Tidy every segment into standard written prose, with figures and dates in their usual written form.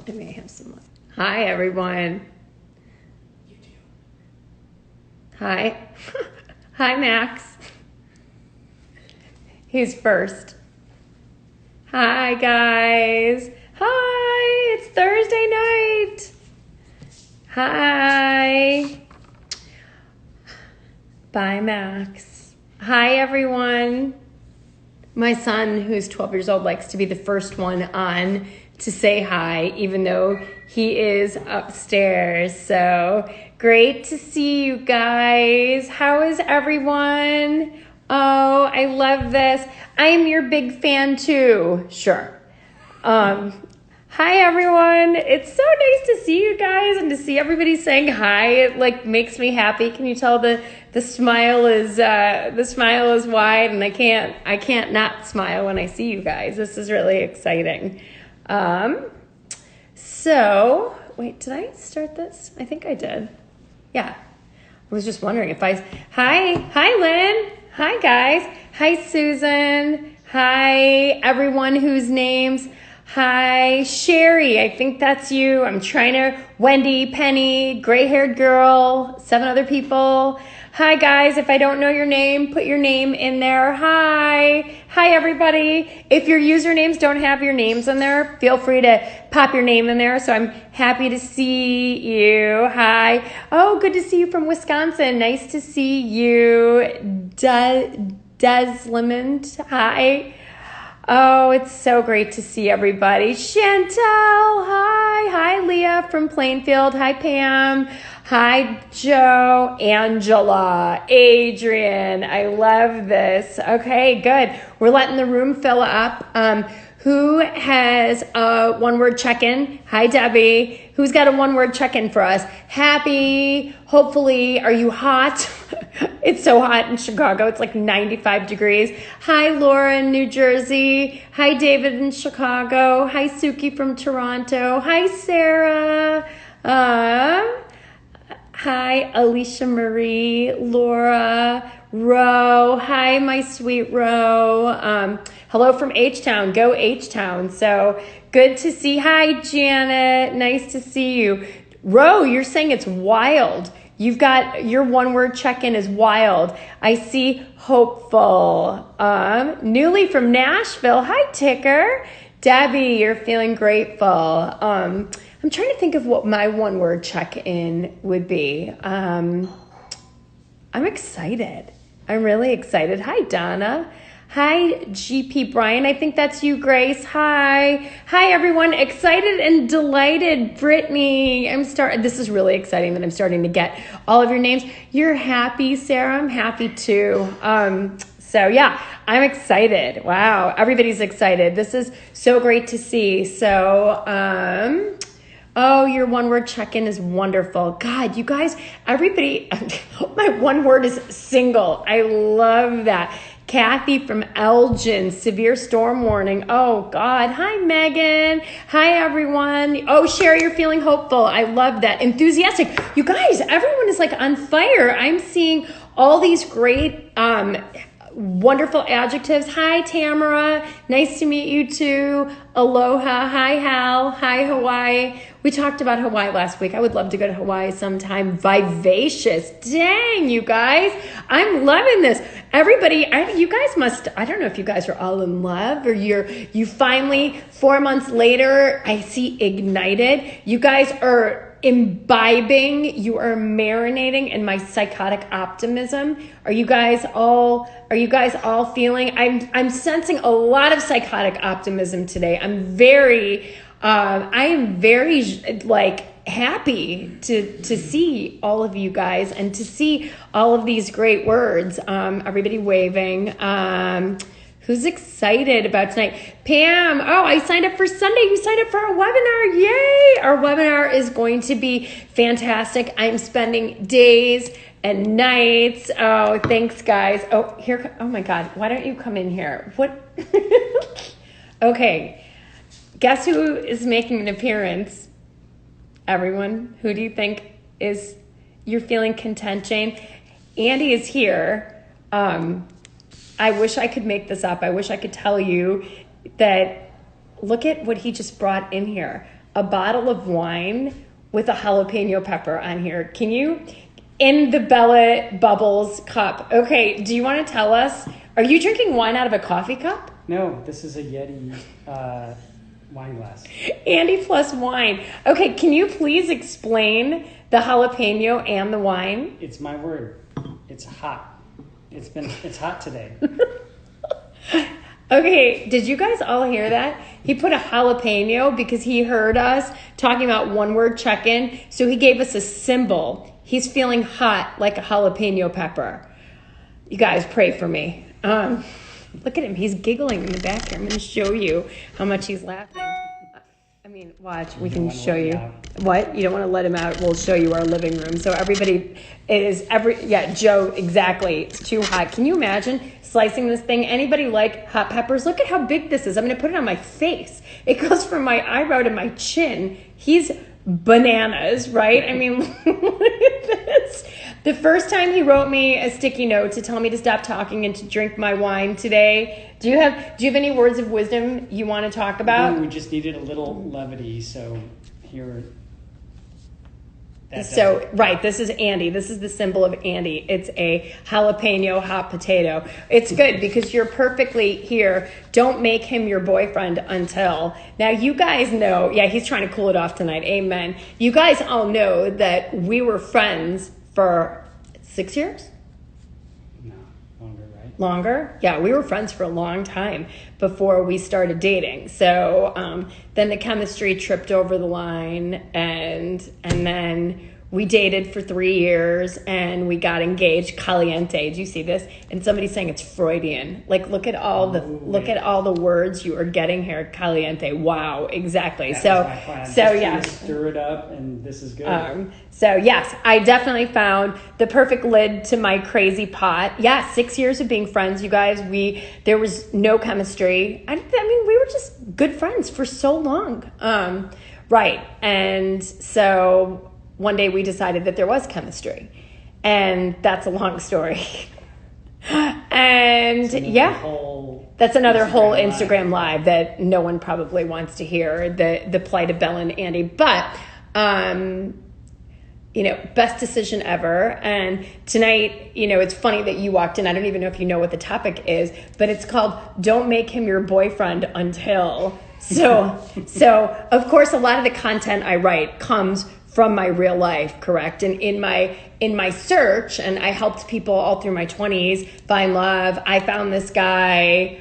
I may have some. Hi, everyone. You do. Hi. Hi, Max. He's first. Hi, guys. Hi, it's Thursday night. Hi. Bye, Max. Hi, everyone. My son, who's 12 years old, likes to be the first one on to say hi, even though he is upstairs. So great to see you guys. How is everyone? Oh, I love this. I am your big fan too. Sure. Hi everyone. It's so nice to see you guys and to see everybody saying hi. It makes me happy. Can you tell the smile is wide, and I can't not smile when I see you guys. This is really exciting. So wait, did I start this? I think I did. Yeah. I was just wondering if hi Lynn. Hi guys. Hi Susan. Hi everyone whose names. Hi Sherry. I think that's you. I'm trying to. Wendy, Penny, gray-haired girl, 7 other people. Hi guys. If I don't know your name, put your name in there. Hi everybody. If your usernames don't have your names in there, feel free to pop your name in there. So I'm happy to see you. Hi. Oh, good to see you from Wisconsin. Nice to see you. Deslemond. Hi. Oh, it's so great to see everybody. Chantel, hi. Hi, Leah from Plainfield. Hi, Pam. Hi, Joe, Angela, Adrian. I love this. Okay, good. We're letting the room fill up. Who has a one-word check-in? Hi, Debbie. Who's got a one-word check-in for us? Happy. Hopefully, are you hot? It's so hot in Chicago. It's like 95 degrees. Hi, Laura in New Jersey. Hi, David in Chicago. Hi, Suki from Toronto. Hi, Sarah. Hi, Alicia Marie, Laura, Ro. Hi, my sweet Ro. Hello from H-Town. Go H-Town. So good to see. Hi, Janet. Nice to see you. Ro, you're saying it's wild. You've got your one-word check-in is wild. I see hopeful. Newly from Nashville. Hi, Ticker. Debbie, you're feeling grateful. I'm trying to think of what my one-word check-in would be. I'm excited. I'm really excited. Hi, Donna. Hi, GP Brian. I think that's you, Grace. Hi. Hi, everyone. Excited and delighted. Brittany. This is really exciting that I'm starting to get all of your names. You're happy, Sarah. I'm happy too. So yeah, I'm excited. Wow. Everybody's excited. This is so great to see. So, oh, your one-word check-in is wonderful. God, you guys, everybody, my one word is single. I love that. Kathy from Elgin, severe storm warning. Oh, God. Hi, Megan. Hi, everyone. Oh, Sherry, you're feeling hopeful. I love that. Enthusiastic. You guys, everyone is like on fire. I'm seeing all these great, wonderful adjectives. Hi, Tamara. Nice to meet you too. Aloha. Hi, Hal. Hi, Hawaii. We talked about Hawaii last week. I would love to go to Hawaii sometime. Vivacious. Dang, you guys. I'm loving this. Everybody, you guys must, I don't know if you guys are all in love or you finally, 4 months later, I see ignited. You guys are imbibing, you are marinating in my psychotic optimism. Are you guys all feeling? I'm sensing a lot of psychotic optimism today. I am very happy to see all of you guys and to see all of these great words. Everybody waving. Who's excited about tonight? Pam, oh, I signed up for Sunday. You signed up for our webinar. Yay! Our webinar is going to be fantastic. I'm spending days and nights. Oh, thanks, guys. Oh, here. Oh, my God. Why don't you come in here? What? Okay. Guess who is making an appearance? Everyone. Who do you think is, you're feeling content, Jane? Andy is here. I wish I could make this up. I wish I could tell you that, look at what he just brought in here. a bottle of wine with a jalapeno pepper on here. Can you, in the Bela Bubbles cup? Okay, do you want to tell us, are you drinking wine out of a coffee cup? No, this is a Yeti wine glass. Andy plus wine. Okay, can you please explain the jalapeno and the wine? It's my word. It's hot. It's hot today. Okay, did you guys all hear that? He put a jalapeno because he heard us talking about one word check-in, so he gave us a symbol. He's feeling hot like a jalapeno pepper. You guys pray for me. Look at him. He's giggling in the back here. I'm going to show you how much he's laughing. I mean, watch. We can show you. What? You don't want to let him out? We'll show you our living room. So everybody Joe, exactly. It's too hot. Can you imagine slicing this thing? Anybody like hot peppers? Look at how big this is. I'm going to put it on my face. It goes from my eyebrow to my chin. He's bananas, right? I mean, look at this. The first time he wrote me a sticky note to tell me to stop talking and to drink my wine today. Do you have any words of wisdom you want to talk about? We just needed a little levity, so here. Right, this is Andy. This is the symbol of Andy. It's a jalapeno hot potato. It's good because you're perfectly here. Don't make him your boyfriend until. Now, you guys know, he's trying to cool it off tonight. Amen. You guys all know that we were friends for 6 years? No, longer, right? Longer? Yeah, we were friends for a long time before we started dating. So then the chemistry tripped over the line, and then we dated for 3 years, and we got engaged. Caliente. Do you see this? And somebody's saying it's Freudian. Like, look at all the words you are getting here. Caliente. Wow, exactly. Yeah. Stir it up, and this is good. So yes, I definitely found the perfect lid to my crazy pot. Yeah, 6 years of being friends, you guys. There was no chemistry. I mean, we were just good friends for so long. Right. And so one day we decided that there was chemistry, and that's a long story. And that's another whole Instagram live that no one probably wants to hear, the plight of Bela and Andy. But, best decision ever. And tonight, it's funny that you walked in. I don't even know if you know what the topic is, but it's called Don't Make Him Your Boyfriend Until. So of course, a lot of the content I write comes from my real life, correct? And in my search, and I helped people all through my 20s find love. I found this guy,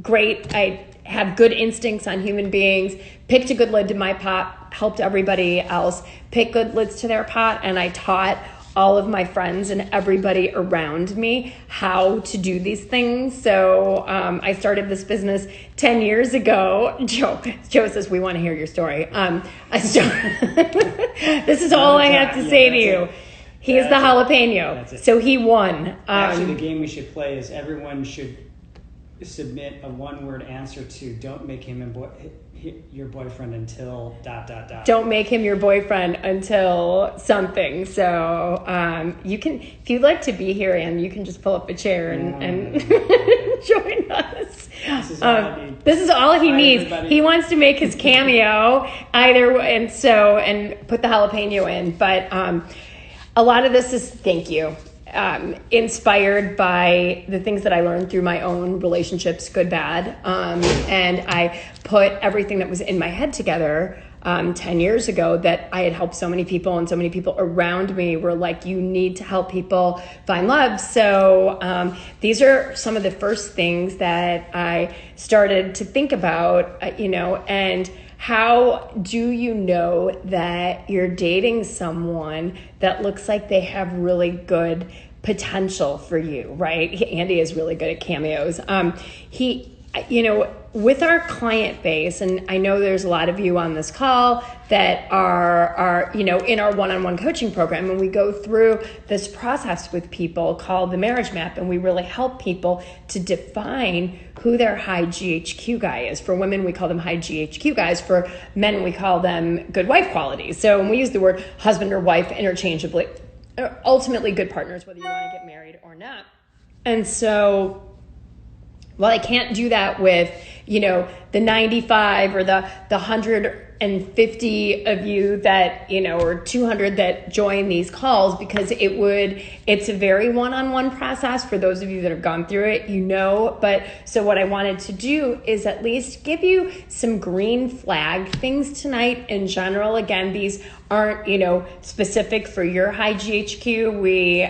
great. I have good instincts on human beings, picked a good lid to my pot, helped everybody else pick good lids to their pot, and I taught all of my friends and everybody around me how to do these things. So I started this business 10 years ago. Joe says, we want to hear your story. This is all I have to say to you. He is the jalapeno. So he won. Actually, the game we should play is everyone should submit a one-word answer to don't make him your boyfriend until ... Don't make him your boyfriend until something. So you can, if you'd like to be here, and you can just pull up a chair and join us. This is all he needs. Everybody. He wants to make his cameo and put the jalapeno in. But a lot of this is thank you. Inspired by the things that I learned through my own relationships, good, bad. And I put everything that was in my head together 10 years ago that I had helped so many people, and so many people around me were like, you need to help people find love. So these are some of the first things that I started to think about, and how do you know that you're dating someone that looks like they have really good potential for you, right? Andy is really good at cameos. With our client base, and I know there's a lot of you on this call that are in our one-on-one coaching program, and we go through this process with people called the marriage map, and we really help people to define who their high GHQ guy is. For women, we call them high GHQ guys. For men, we call them good wife qualities. So when we use the word husband or wife interchangeably, ultimately good partners, whether you want to get married or not. And so Well, I can't do that with, the 95 or the 150 of you that, or 200 that join these calls, because it's a very one-on-one process for those of you that have gone through it, but so what I wanted to do is at least give you some green flag things tonight in general. Again, these aren't, specific for your high GHQ. We,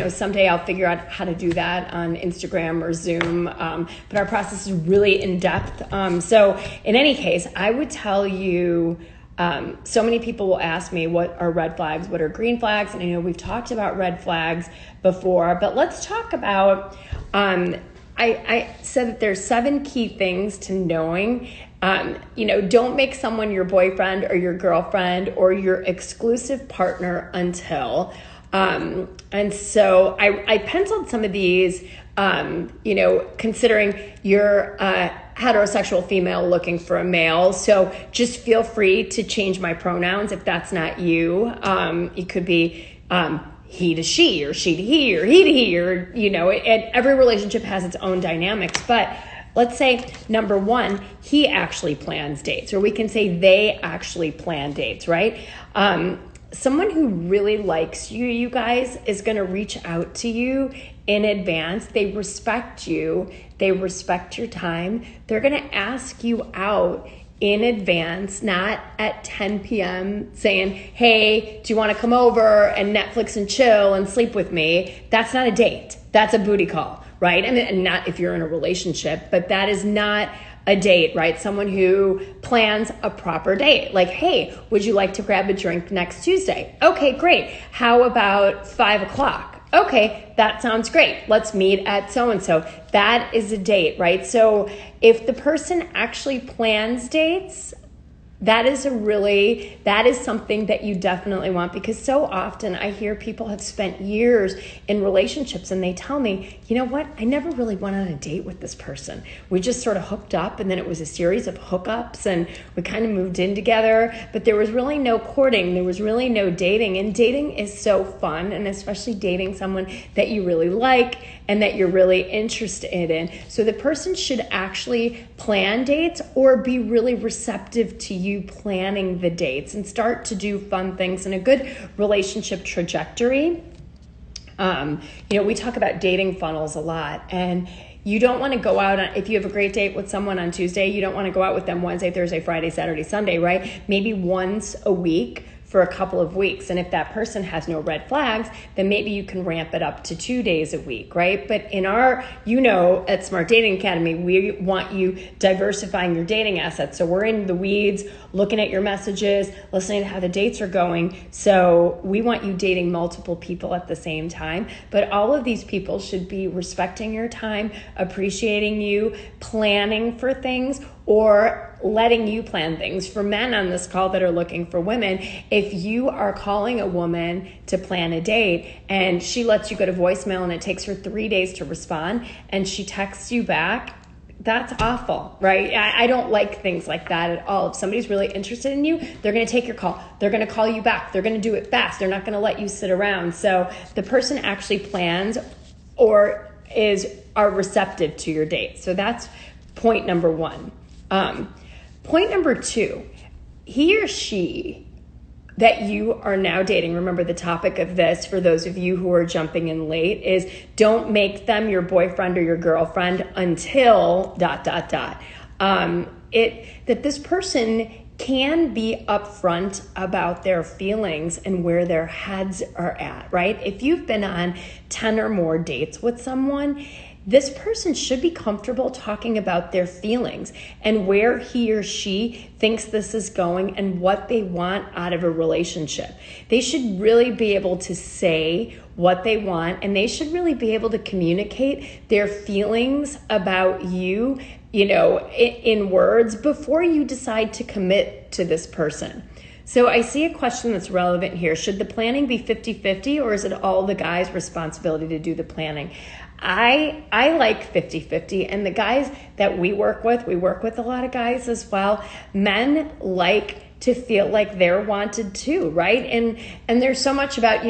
someday I'll figure out how to do that on Instagram or Zoom. But our process is really in depth. So in any case, I would tell you, so many people will ask me, what are red flags? What are green flags? And we've talked about red flags before, but let's talk about, I said that there's 7 key things to knowing. Don't make someone your boyfriend or your girlfriend or your exclusive partner until. And so I penciled some of these, considering you're a heterosexual female looking for a male. So just feel free to change my pronouns if that's not you. It could be he to she, or she to he, or he to he, or, and every relationship has its own dynamics. But let's say, number 1, he actually plans dates, or we can say they actually plan dates, right? Someone who really likes you, you guys, is going to reach out to you in advance. They respect you. They respect your time. They're going to ask you out in advance, not at 10 p.m. saying, hey, do you want to come over and Netflix and chill and sleep with me? That's not a date. That's a booty call, right? And not if you're in a relationship, but that is not a date, right? Someone who plans a proper date. Like, hey, would you like to grab a drink next Tuesday? Okay, great. How about 5 o'clock? Okay, that sounds great. Let's meet at so-and-so. That is a date, right? So if the person actually plans dates, that is something that you definitely want, because so often I hear people have spent years in relationships and they tell me, you know what, I never really went on a date with this person. We just sort of hooked up, and then it was a series of hookups, and we kind of moved in together, but there was really no courting. There was really no dating, and dating is so fun, and especially dating someone that you really like and that you're really interested in. So the person should actually plan dates or be really receptive to you planning the dates and start to do fun things in a good relationship trajectory. We talk about dating funnels a lot, and you don't want to go out if you have a great date with someone on Tuesday, you don't want to go out with them Wednesday, Thursday, Friday, Saturday, Sunday, right? Maybe once a week for a couple of weeks. And if that person has no red flags, then maybe you can ramp it up to 2 days a week, right? But in our, at Smart Dating Academy, we want you diversifying your dating assets. So we're in the weeds, looking at your messages, listening to how the dates are going. So we want you dating multiple people at the same time. But all of these people should be respecting your time, appreciating you, planning for things, or letting you plan things. For men on this call that are looking for women, if you are calling a woman to plan a date and she lets you go to voicemail and it takes her 3 days to respond and she texts you back, that's awful, right? I don't like things like that at all. If somebody's really interested in you, they're going to take your call. They're going to call you back. They're going to do it fast. They're not going to let you sit around. So the person actually plans or are receptive to your date. So that's point number 1. Point number 2, he or she that you are now dating, remember the topic of this for those of you who are jumping in late, is don't make them your boyfriend or your girlfriend until ... That this person can be upfront about their feelings and where their heads are at, right? If you've been on 10 or more dates with someone, this person should be comfortable talking about their feelings and where he or she thinks this is going and what they want out of a relationship. They should really be able to say what they want, and they should really be able to communicate their feelings about you, in words before you decide to commit to this person. So I see a question that's relevant here. Should the planning be 50-50, or is it all the guy's responsibility to do the planning? I like 50-50, and the guys that we work with a lot of guys as well. Men like to feel like they're wanted too, right? And there's so much about,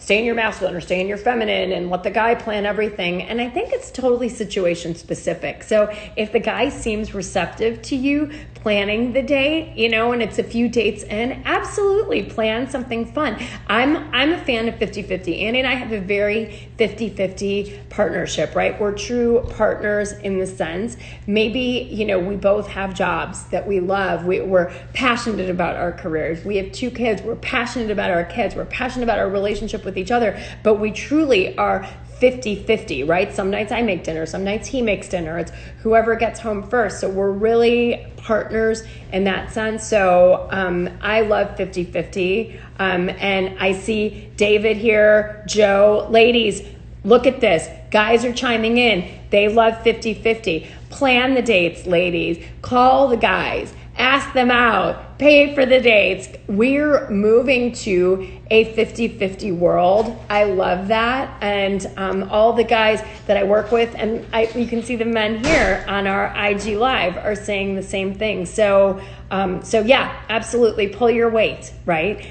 stay in your masculine or stay in your feminine and let the guy plan everything. And I think it's totally situation specific. So if the guy seems receptive to you planning the date, and it's a few dates in, absolutely plan something fun. I'm a fan of 50-50. Annie and I have a very 50-50 partnership, right? We're true partners in the sense, maybe, we both have jobs that we love. We're passionate about our careers. We have 2 kids. We're passionate about our kids. We're passionate about our relationship with each other, but we truly are 50-50, right? Some nights I make dinner, some nights he makes dinner. It's whoever gets home first. So we're really partners in that sense. So I love 50-50. And I see David here, Joe. Ladies, look at this. Guys are chiming in. They love 50-50. Plan the dates, ladies. Call the guys. Ask them out. Pay for the dates. We're moving to a 50-50 world. I love that. And all the guys that I work with, and you can see the men here on our IG Live are saying the same thing. So yeah, absolutely. Pull your weight, right?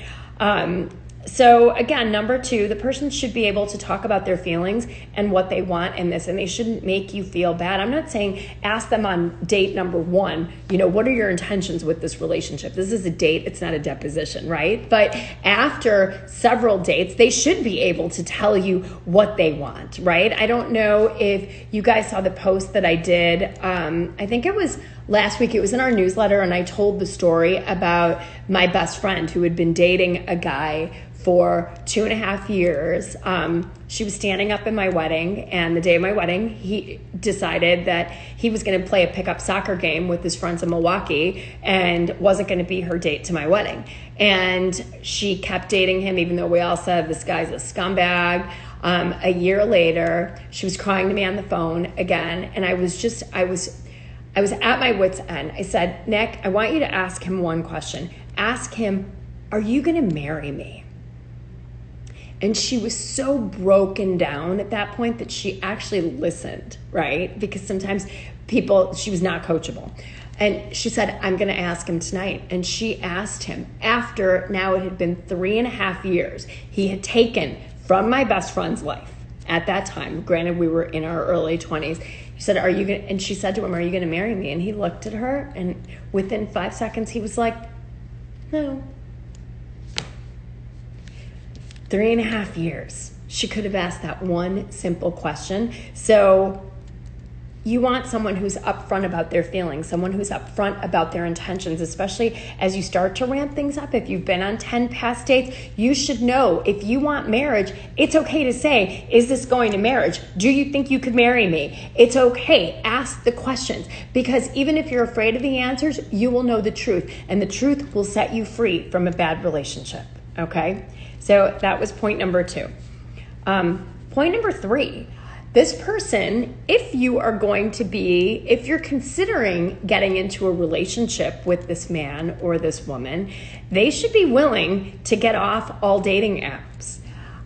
So again, number 2, the person should be able to talk about their feelings and what they want in this, and they shouldn't make you feel bad. I'm not saying ask them on date number 1, what are your intentions with this relationship? This is a date, it's not a deposition, right? But after several dates, they should be able to tell you what they want, right? I don't know if you guys saw the post that I did. I think it was last week. It was in our newsletter, and I told the story about my best friend who had been dating a guy for 2.5 years. She was standing up in my wedding, and the day of my wedding, he decided that he was going to play a pickup soccer game with his friends in Milwaukee and wasn't going to be her date to my wedding. And she kept dating him, even though we all said this guy's a scumbag. A year later, she was crying to me on the phone again, and I was at my wit's end. I said, Nick, I want you to ask him one question. Ask him, are you going to marry me? And she was so broken down at that point that she actually listened, right? Because sometimes she was not coachable. And she said, I'm going to ask him tonight. And she asked him after, now it had been 3.5 years, he had taken from my best friend's life at that time. Granted, we were in our early 20s. He said, and she said to him, are you going to marry me? And he looked at her, and within 5 seconds, he was like, no. 3.5 years. She could have asked that one simple question. So you want someone who's upfront about their feelings, someone who's upfront about their intentions, especially as you start to ramp things up. If you've been on 10 past dates, you should know if you want marriage, it's okay to say, is this going to marriage? Do you think you could marry me? It's okay. Ask the questions, because even if you're afraid of the answers, you will know the truth, and the truth will set you free from a bad relationship. Okay? So that was point number 2. Point number 3, this person, if you're considering getting into a relationship with this man or this woman, they should be willing to get off all dating apps.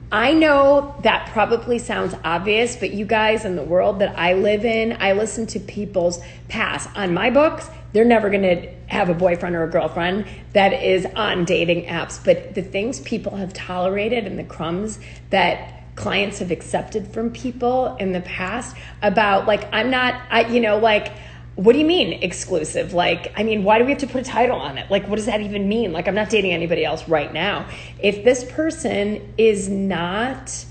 I know that probably sounds obvious, but you guys, in the world that I live in, I listen to people's past. On my books, they're never going to have a boyfriend or a girlfriend that is on dating apps. But the things people have tolerated and the crumbs that clients have accepted from people in the past about, like, what do you mean exclusive? Like, I mean, why do we have to put a title on it? Like, what does that even mean? Like, I'm not dating anybody else right now. If this person is not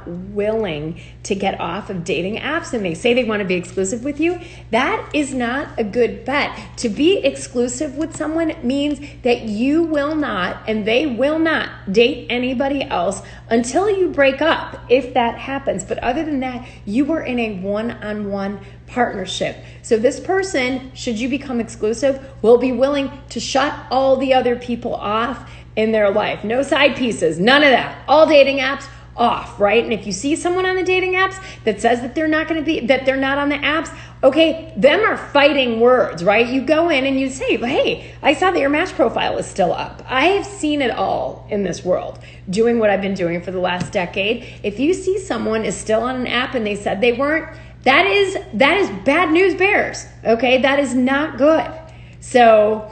willing to get off of dating apps and they say they want to be exclusive with you, that is not a good bet. To be exclusive with someone means that you will not and they will not date anybody else until you break up, if that happens. But other than that, you are in a one-on-one partnership. So this person, should you become exclusive, will be willing to shut all the other people off in their life. No side pieces, none of that. All dating apps off, right? And if you see someone on the dating apps that says that they're not on the apps, okay, them are fighting words, right? You go in and you say, hey, I saw that your match profile is still up. I have seen it all in this world, doing what I've been doing for the last decade. If you see someone is still on an app and they said they weren't, that is bad news bears, okay? That is not good. So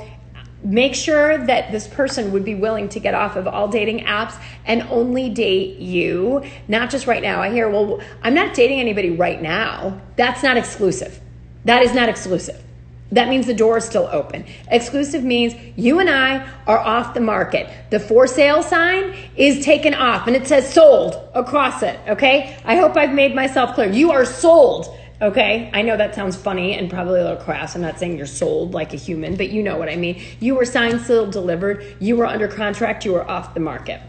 make sure that this person would be willing to get off of all dating apps and only date you, not just right now. I hear, well, I'm not dating anybody right now. That's not exclusive. That is not exclusive. That means the door is still open. Exclusive means you and I are off the market. The for sale sign is taken off and it says sold across it, okay? I hope I've made myself clear. You are sold, okay? I know that sounds funny and probably a little crass. I'm not saying you're sold like a human, but you know what I mean. You were signed, sealed, delivered. You were under contract. You were off the market.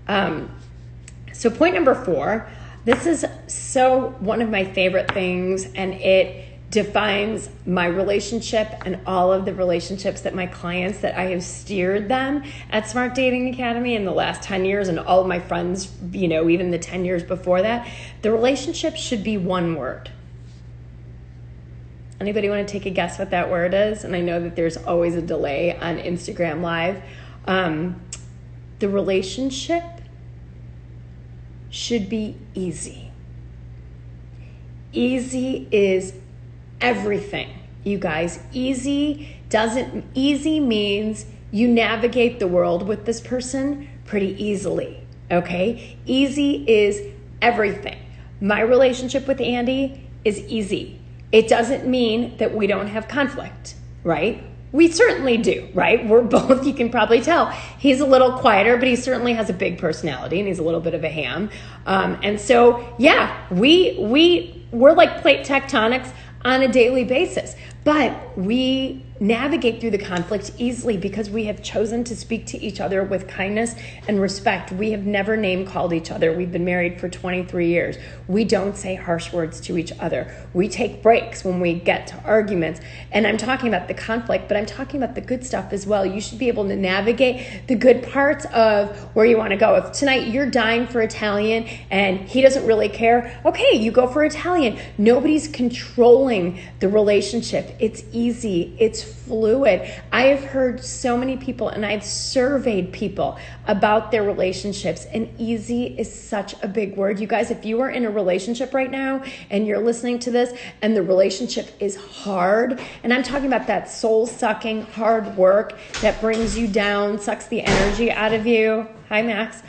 So point number 4, this is so one of my favorite things, and it defines my relationship and all of the relationships that my clients that I have steered them at Smart Dating Academy in the last 10 years, and all of my friends, even the 10 years before that. The relationship should be one word. Anybody want to take a guess what that word is? And I know that there's always a delay on Instagram Live. The relationship should be easy. Easy is everything, you guys. Easy means you navigate the world with this person pretty easily, okay? Easy is everything. My relationship with Andy is easy. It doesn't mean that we don't have conflict, right? We certainly do, right? We're both, you can probably tell, he's a little quieter, but he certainly has a big personality and he's a little bit of a ham. And so, yeah, we're like plate tectonics on a daily basis, but we navigate through the conflict easily because we have chosen to speak to each other with kindness and respect. We have never name called each other. We've been married for 23 years. We don't say harsh words to each other. We take breaks when we get to arguments. And I'm talking about the conflict, but I'm talking about the good stuff as well. You should be able to navigate the good parts of where you want to go. If tonight you're dying for Italian and he doesn't really care, okay, you go for Italian. Nobody's controlling the relationship. It's easy. It's fluid. I have heard so many people, and I've surveyed people about their relationships, and easy is such a big word. You guys, if you are in a relationship right now and you're listening to this and the relationship is hard, and I'm talking about that soul-sucking hard work that brings you down, sucks the energy out of you. Hi, Max.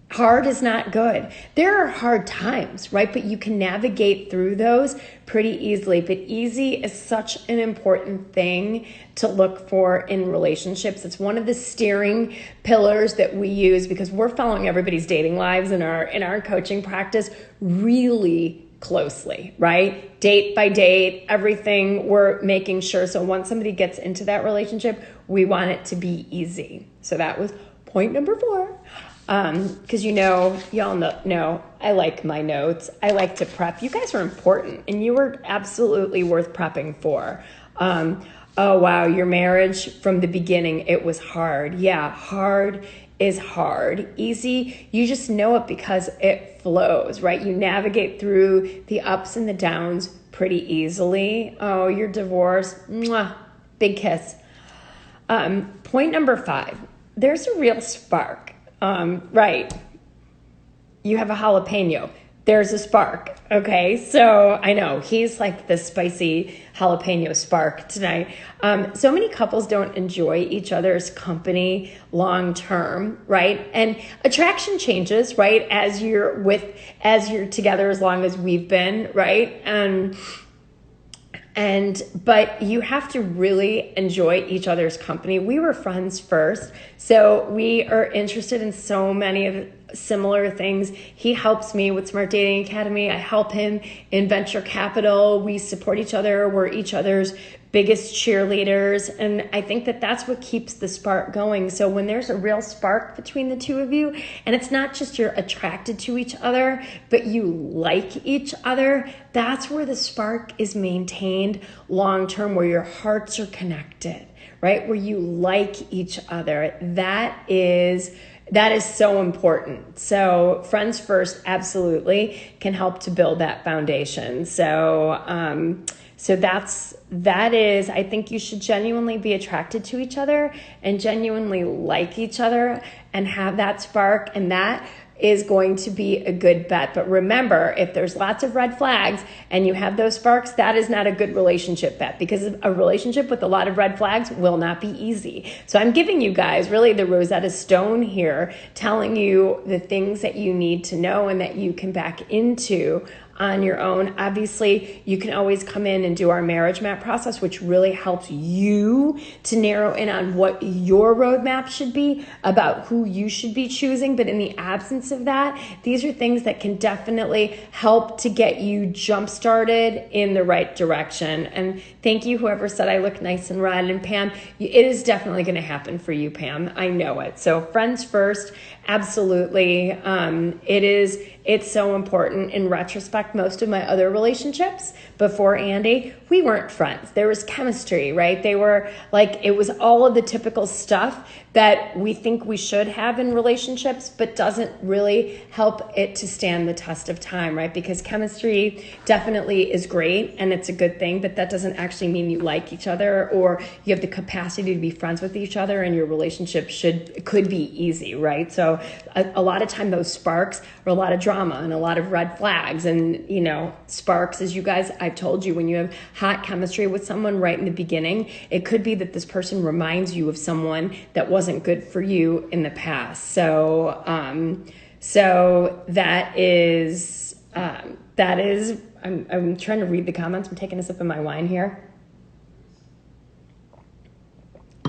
Hard is not good. There are hard times, right? But you can navigate through those pretty easily. But easy is such an important thing to look for in relationships. It's one of the steering pillars that we use because we're following everybody's dating lives in our coaching practice really closely, right? Date by date, everything we're making sure. So once somebody gets into that relationship, we want it to be easy. So that was point number 4. Because y'all know I like my notes. I like to prep. You guys are important, and you were absolutely worth prepping for. Oh, wow, your marriage from the beginning, it was hard. Yeah, hard is hard. Easy, you just know it because it flows, right? You navigate through the ups and the downs pretty easily. Oh, your divorce, mwah, big kiss. Point number 5, there's a real spark. Right. You have a jalapeno. There's a spark. Okay. So I know he's like the spicy jalapeno spark tonight. So many couples don't enjoy each other's company long term, right? And attraction changes, right? As you're together as long as we've been, right? But you have to really enjoy each other's company. We were friends first, so we are interested in so many of similar things. He helps me with Smart Dating Academy. I help him in venture capital. We support each other. We're each other's biggest cheerleaders. And I think that that's what keeps the spark going. So when there's a real spark between the two of you, and it's not just you're attracted to each other, but you like each other, that's where the spark is maintained long term, where your hearts are connected, right? Where you like each other. That is so important. So friends first absolutely can help to build that foundation. So that is, I think you should genuinely be attracted to each other and genuinely like each other and have that spark, and that is going to be a good bet. But remember, if there's lots of red flags and you have those sparks, that is not a good relationship bet, because a relationship with a lot of red flags will not be easy. So I'm giving you guys really the Rosetta Stone here, telling you the things that you need to know and that you can back into on your own. Obviously, you can always come in and do our marriage map process, which really helps you to narrow in on what your roadmap should be about who you should be choosing. But in the absence of that, these are things that can definitely help to get you jump started in the right direction. And thank you, whoever said I look nice and red. And Pam, it is definitely going to happen for you, Pam. I know it. So friends first, absolutely. It's so important. In retrospect, most of my other relationships before Andy, we weren't friends. There was chemistry, right? They were like, it was all of the typical stuff that we think we should have in relationships, but doesn't really help it to stand the test of time, right? Because chemistry definitely is great and it's a good thing, but that doesn't actually mean you like each other or you have the capacity to be friends with each other, and your relationship could be easy, right? So a lot of time those sparks are a lot of drama and a lot of red flags. And, sparks, as you guys, I've told you, when you have hot chemistry with someone right in the beginning, it could be that this person reminds you of someone that wasn't good for you in the past. So that is, I'm trying to read the comments. I'm taking a sip of my wine here.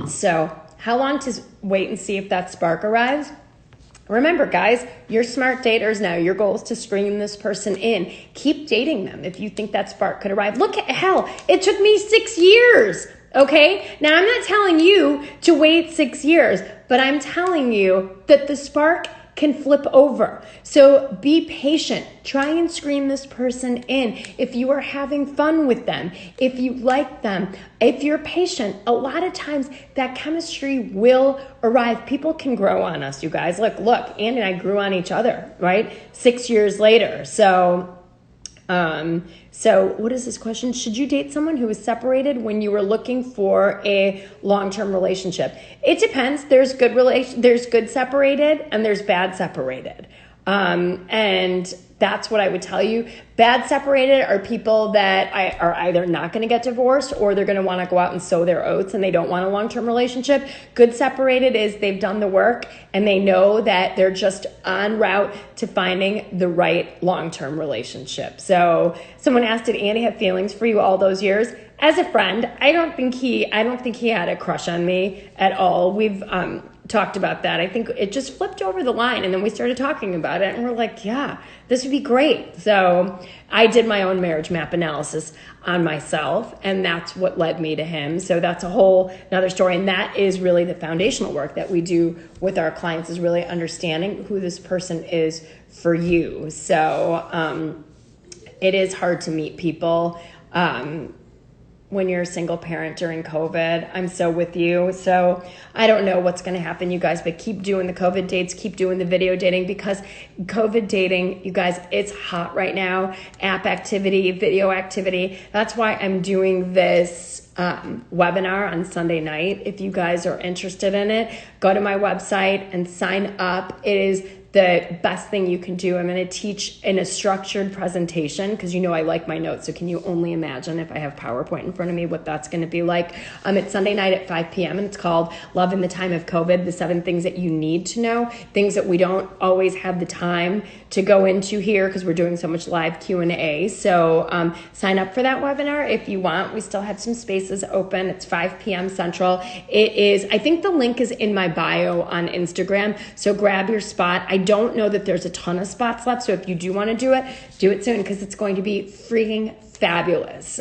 So how long to wait and see if that spark arrives? Remember, guys, you're smart daters now. Your goal is to screen this person in. Keep dating them if you think that spark could arrive. Look at hell. It took me 6 years. Okay? Now, I'm not telling you to wait 6 years, but I'm telling you that the spark can flip over. So be patient. Try and screen this person in. If you are having fun with them, if you like them, if you're patient, a lot of times that chemistry will arrive. People can grow on us, you guys. Look, Andy and I grew on each other, right? 6 years later. So what is this question? Should you date someone who was separated when you were looking for a long-term relationship? It depends. There's good separated and there's bad separated. And that's what I would tell you. Bad separated are people that are either not going to get divorced or they're going to want to go out and sow their oats and they don't want a long-term relationship. Good separated is they've done the work and they know that they're just en route to finding the right long-term relationship. So someone asked, did Andy have feelings for you all those years? As a friend, I don't think he had a crush on me at all. We've talked about that. I think it just flipped over the line and then we started talking about it and we're like, yeah, this would be great. So I did my own marriage map analysis on myself and that's what led me to him. So that's a whole another story. And that is really the foundational work that we do with our clients, is really understanding who this person is for you. So it is hard to meet people when you're a single parent during COVID. I'm so with you. So I don't know what's going to happen, you guys, but keep doing the COVID dates, keep doing the video dating, because COVID dating, you guys, it's hot right now. App activity, video activity. That's why I'm doing this webinar on Sunday night. If you guys are interested in it, go to my website and sign up. It is the best thing you can do. I'm going to teach in a structured presentation because I like my notes. So can you only imagine if I have PowerPoint in front of me what that's going to be like? It's Sunday night at 5 p.m. and it's called Love in the Time of COVID, the 7 things that you need to know, things that we don't always have the time to go into here because we're doing so much live Q&A. So sign up for that webinar if you want. We still have some spaces open. It's 5 p.m. Central. I think the link is in my bio on Instagram. So grab your spot. I don't know that there's a ton of spots left. So if you do want to do it soon because it's going to be freaking fabulous.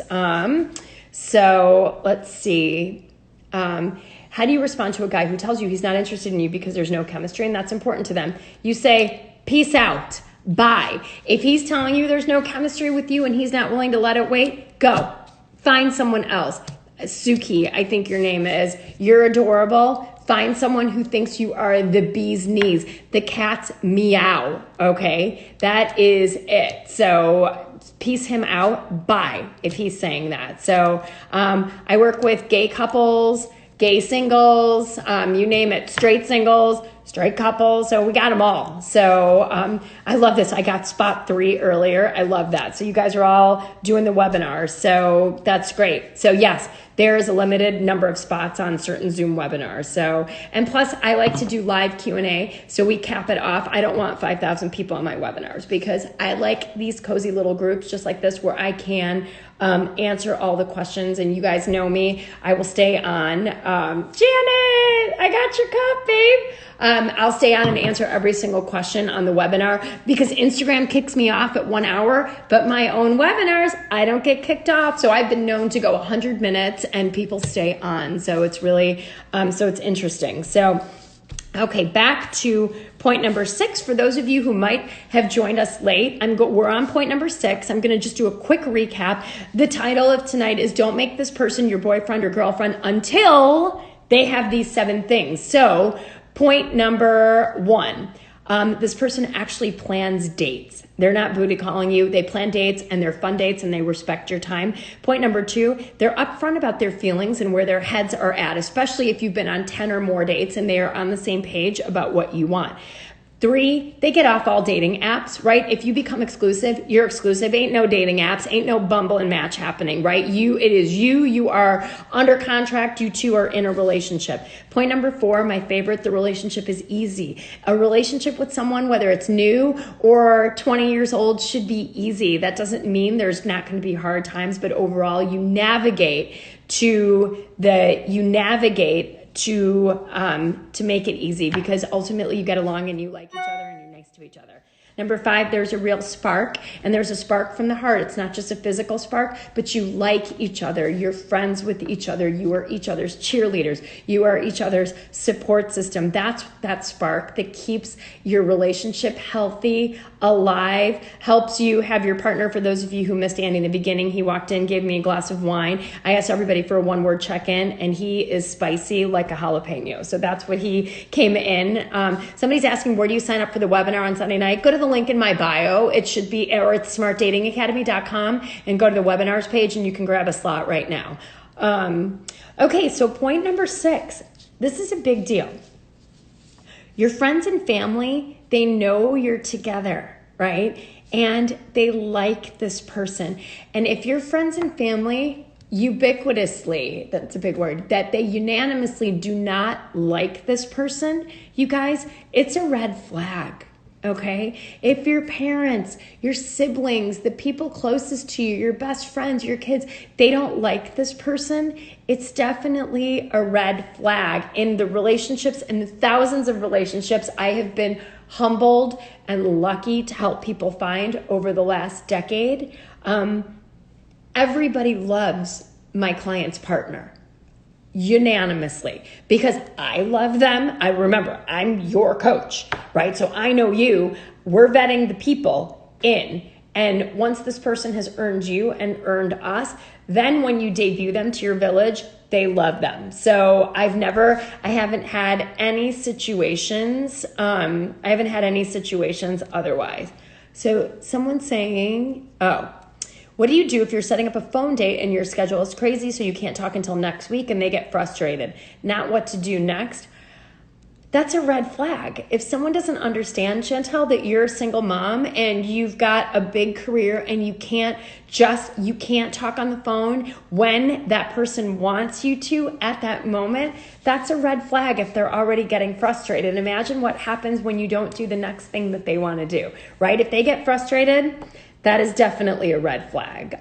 So let's see. How do you respond to a guy who tells you he's not interested in you because there's no chemistry and that's important to them? You say, peace out, bye. If he's telling you there's no chemistry with you and he's not willing to let it wait, go. Find someone else. Suki, I think your name is. You're adorable. Find someone who thinks you are the bee's knees, the cat's meow, okay? That is it. So peace him out, bye, if he's saying that. So I work with gay couples, gay singles, you name it, straight singles, straight couple. So we got them all. So I love this. I got spot 3 earlier. I love that. So you guys are all doing the webinar. So that's great. So yes, there is a limited number of spots on certain Zoom webinars. So, and plus I like to do live Q&A. So we cap it off. I don't want 5,000 people on my webinars because I like these cozy little groups just like this where I can answer all the questions. And you guys know me. I will stay on. Janet, I got your cup, babe. I'll stay on and answer every single question on the webinar because Instagram kicks me off at 1 hour, but my own webinars, I don't get kicked off. So I've been known to go 100 minutes and people stay on. So it's really, so it's interesting. So, okay, back to point number 6. For those of you who might have joined us late, we're on point number 6. I'm going to just do a quick recap. The title of tonight is Don't Make This Person Your Boyfriend or Girlfriend Until They Have These 7 Things. So point number 1, this person actually plans dates. They're not booty calling you. They plan dates and they're fun dates and they respect your time. Point number 2, they're upfront about their feelings and where their heads are at, especially if you've been on 10 or more dates and they are on the same page about what you want. 3, they get off all dating apps, right? If you become exclusive, you're exclusive. Ain't no dating apps, ain't no Bumble and Match happening, right? It is you are under contract, you two are in a relationship. Point number 4, my favorite, the relationship is easy. A relationship with someone, whether it's new or 20 years old, should be easy. That doesn't mean there's not going to be hard times, but overall you navigate to make it easy because ultimately you get along and you like each other and you're nice to each other. Number 5, there's a real spark, and there's a spark from the heart. It's not just a physical spark, but you like each other. You're friends with each other. You are each other's cheerleaders. You are each other's support system. That's that spark that keeps your relationship healthy, alive, helps you have your partner. For those of you who missed Andy in the beginning, he walked in, gave me a glass of wine. I asked everybody for a 1-word check-in, and he is spicy like a jalapeno. So that's what he came in. Somebody's asking, where do you sign up for the webinar on Sunday night? Go to the link in my bio. It should be, or it's smartdatingacademy.com, and go to the webinars page and you can grab a slot right now. Okay, so point number 6. This is a big deal. Your friends and family, they know you're together, right? And they like this person. And if your friends and family ubiquitously, that's a big word, that they unanimously do not like this person, you guys, it's a red flag. Okay, if your parents, your siblings, the people closest to you, your best friends, your kids, they don't like this person, it's definitely a red flag. In the relationships, in the thousands of relationships I have been humbled and lucky to help people find over the last decade, everybody loves my client's partner. Unanimously, because I love them. I remember I'm your coach, right? So I know you. We're vetting the people in. And once this person has earned you and earned us, then when you debut them to your village, they love them. So I haven't had any situations. Otherwise. So someone's saying, what do you do if you're setting up a phone date and your schedule is crazy so you can't talk until next week and they get frustrated? Not what to do next. That's a red flag. If someone doesn't understand, Chantel, that you're a single mom and you've got a big career and you can't talk on the phone when that person wants you to at that moment, that's a red flag if they're already getting frustrated. Imagine what happens when you don't do the next thing that they want to do, right? If they get frustrated, that is definitely a red flag.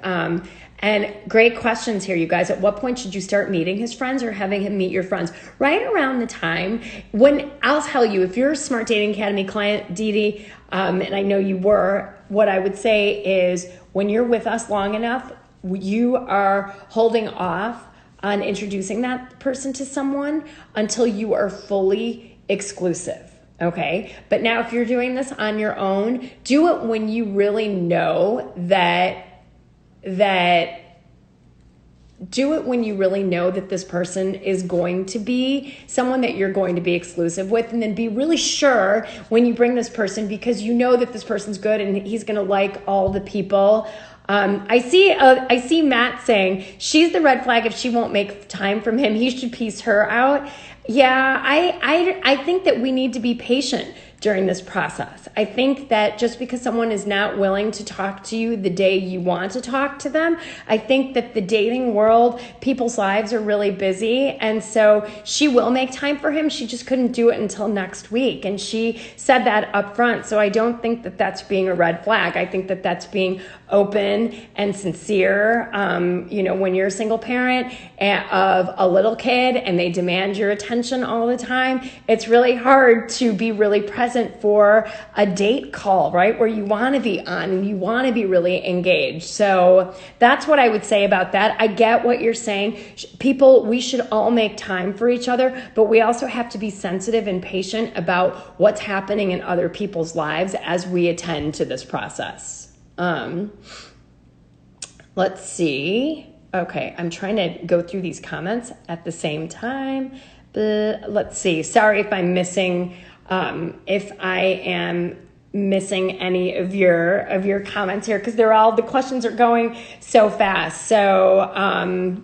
And great questions here, you guys. At what point should you start meeting his friends or having him meet your friends? Right around the time when, I'll tell you, if you're a Smart Dating Academy client, Dee Dee, and I know you were, what I would say is when you're with us long enough, you are holding off on introducing that person to someone until you are fully exclusive. Okay. That if you're doing this on your own, do it when you really know that this person is going to be someone that you're going to be exclusive with, and then be really sure when you bring this person, because you know that this person's good and he's going to like all the people. I see Matt saying she's the red flag if she won't make time from him. He should piece her out. Yeah, I think that we need to be patient during this process. I think that just because someone is not willing to talk to you the day you want to talk to them, I think that the dating world, people's lives are really busy. And so she will make time for him. She just couldn't do it until next week. And she said that up front. So I don't think that that's being a red flag. I think that that's being open and sincere. When you're a single parent of a little kid and they demand your attention all the time, it's really hard to be really present for a date call, right? Where you want to be on and you want to be really engaged. So that's what I would say about that. I get what you're saying. People, we should all make time for each other, but we also have to be sensitive and patient about what's happening in other people's lives as we attend to this process. Let's see. Okay, I'm trying to go through these comments at the same time. But let's see. Sorry if I'm missing, if I am missing any of your comments here, because the questions are going so fast. So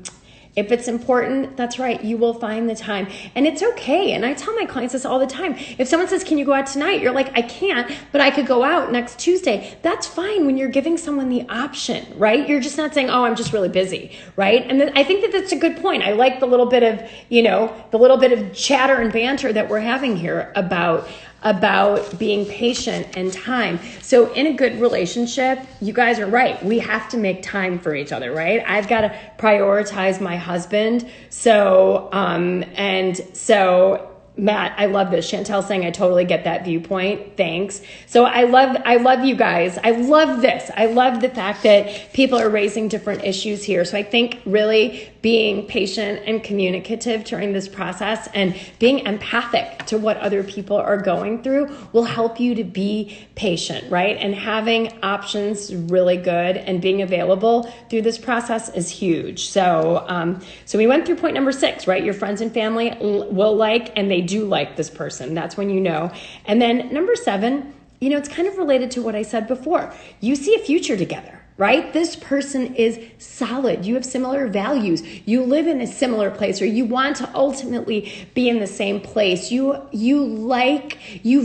if it's important, that's right, you will find the time. And it's okay. And I tell my clients this all the time. If someone says, can you go out tonight? You're like, I can't, but I could go out next Tuesday. That's fine when you're giving someone the option, right? You're just not saying, oh, I'm just really busy, right? And I think that that's a good point. I like the little bit of chatter and banter that we're having here about being patient and time. So in a good relationship, you guys are right. We have to make time for each other, right? I've got to prioritize my husband. So, Matt, I love this. Chantel's saying, I totally get that viewpoint. Thanks. So I love you guys. I love this. I love the fact that people are raising different issues here. So I think really being patient and communicative during this process and being empathic to what other people are going through will help you to be patient, right? And having options is really good, and being available through this process is huge. So we went through point number 6, right? Your friends and family will like, and they do like this person. That's when you know. And then number 7, it's kind of related to what I said before. You see a future together, right? This person is solid. You have similar values. You live in a similar place, or you want to ultimately be in the same place. You value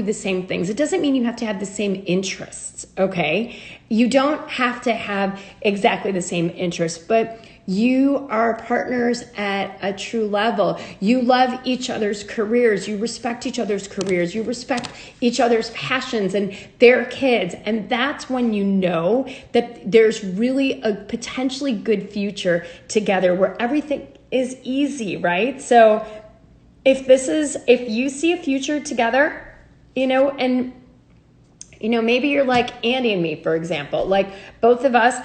the same things. It doesn't mean you have to have the same interests, okay? You don't have to have exactly the same interests, but you are partners at a true level. You love each other's careers. You respect each other's careers. You respect each other's passions and their kids. And that's when you know that there's really a potentially good future together where everything is easy, right? So if you see a future together, and maybe you're like Andy and me, for example, like both of us,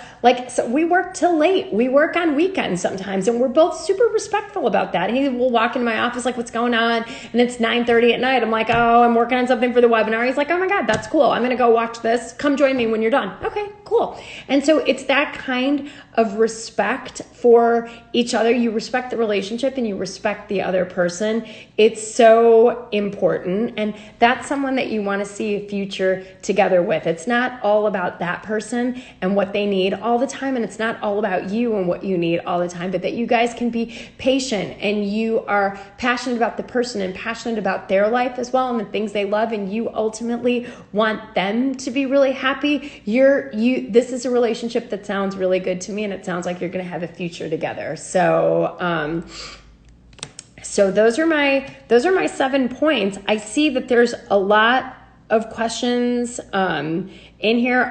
so we work till late. We work on weekends sometimes, and we're both super respectful about that. He will walk into my office like, what's going on? And it's 9:30 at night. I'm like, oh, I'm working on something for the webinar. He's like, oh my God, that's cool. I'm going to go watch this. Come join me when you're done. Okay, cool. And so it's that kind of respect for each other. You respect the relationship and you respect the other person. It's so important. And that's someone that you want to see a future together with. It's not all about that person and what they need all the time. And it's not all about you and what you need all the time, but that you guys can be patient and you are passionate about the person and passionate about their life as well and the things they love. And you ultimately want them to be really happy. This is a relationship that sounds really good to me. And it sounds like you're going to have a future together. So those are my 7 points. I see that there's a lot of questions in here.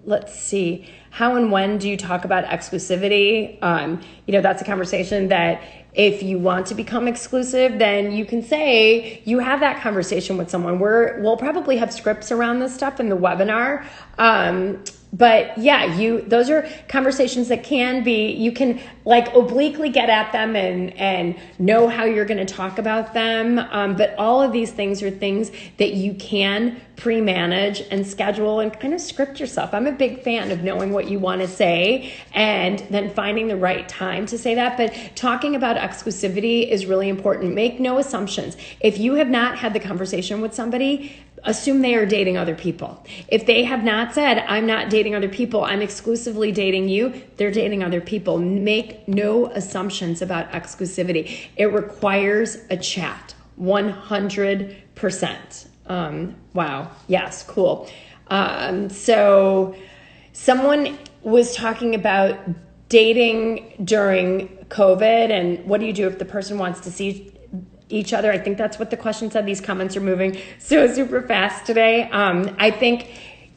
Let's see. How and when do you talk about exclusivity? That's a conversation that if you want to become exclusive, then you can say you have that conversation with someone. We'll probably have scripts around this stuff in the webinar. But yeah, those are conversations that you can like obliquely get at them and know how you're going to talk about them. But all of these things are things that you can pre-manage and schedule and kind of script yourself. I'm a big fan of knowing what you want to say and then finding the right time to say that. But talking about exclusivity is really important. Make no assumptions. If you have not had the conversation with somebody, assume they are dating other people. If they have not said, I'm not dating other people, I'm exclusively dating you, they're dating other people. Make no assumptions about exclusivity. It requires a chat, 100%. Wow. Yes, cool. So someone was talking about dating during COVID and what do you do if the person wants to see each other? I think that's what the question said. These comments are moving so super fast today. I think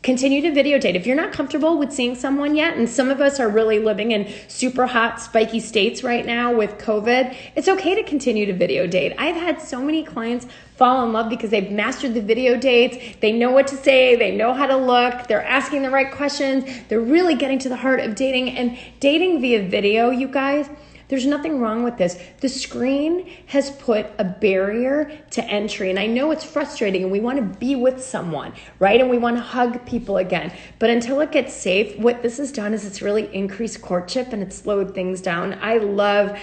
continue to video date. If you're not comfortable with seeing someone yet, and some of us are really living in super hot, spiky states right now with COVID, it's okay to continue to video date. I've had so many clients fall in love because they've mastered the video dates. They know what to say. They know how to look. They're asking the right questions. They're really getting to the heart of dating. And dating via video, you guys, there's nothing wrong with this. The screen has put a barrier to entry. And I know it's frustrating and we want to be with someone, right? And we want to hug people again. But until it gets safe, what this has done is it's really increased courtship and it's slowed things down. I love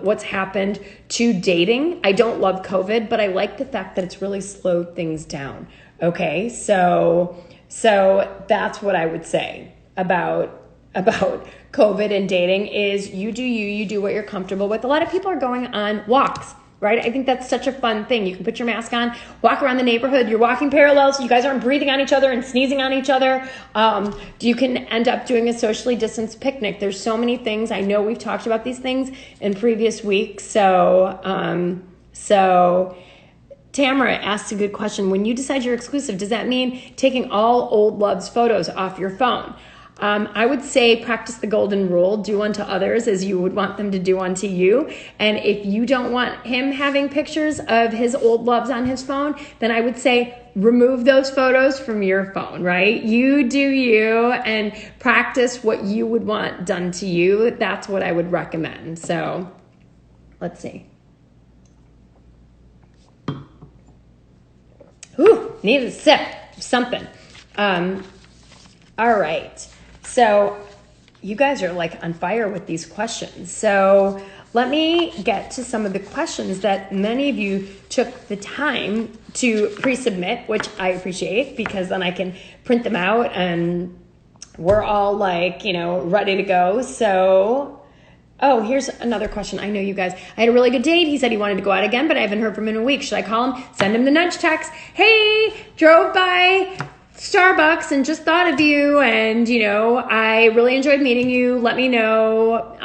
what's happened to dating. I don't love COVID, but I like the fact that it's really slowed things down. Okay, so that's what I would say about COVID and dating is you do you, you do what you're comfortable with. A lot of people are going on walks, right? I think that's such a fun thing. You can put your mask on, walk around the neighborhood. You're walking parallel, so you guys aren't breathing on each other and sneezing on each other. You can end up doing a socially distanced picnic. There's so many things. I know we've talked about these things in previous weeks. So Tamara asked a good question. When you decide you're exclusive, does that mean taking all old loves photos off your phone? I would say practice the golden rule, do unto others as you would want them to do unto you. And if you don't want him having pictures of his old loves on his phone, then I would say remove those photos from your phone, right? You do you and practice what you would want done to you. That's what I would recommend. So let's see. Ooh, need a sip of something. All right. So you guys are like on fire with these questions. So let me get to some of the questions that many of you took the time to pre-submit, which I appreciate because then I can print them out and we're all like, ready to go. So, here's another question. I know you guys, I had a really good date. He said he wanted to go out again, but I haven't heard from him in a week. Should I call him? Send him the nudge text. Hey, drove by Starbucks and just thought of you and I really enjoyed meeting you. Let me know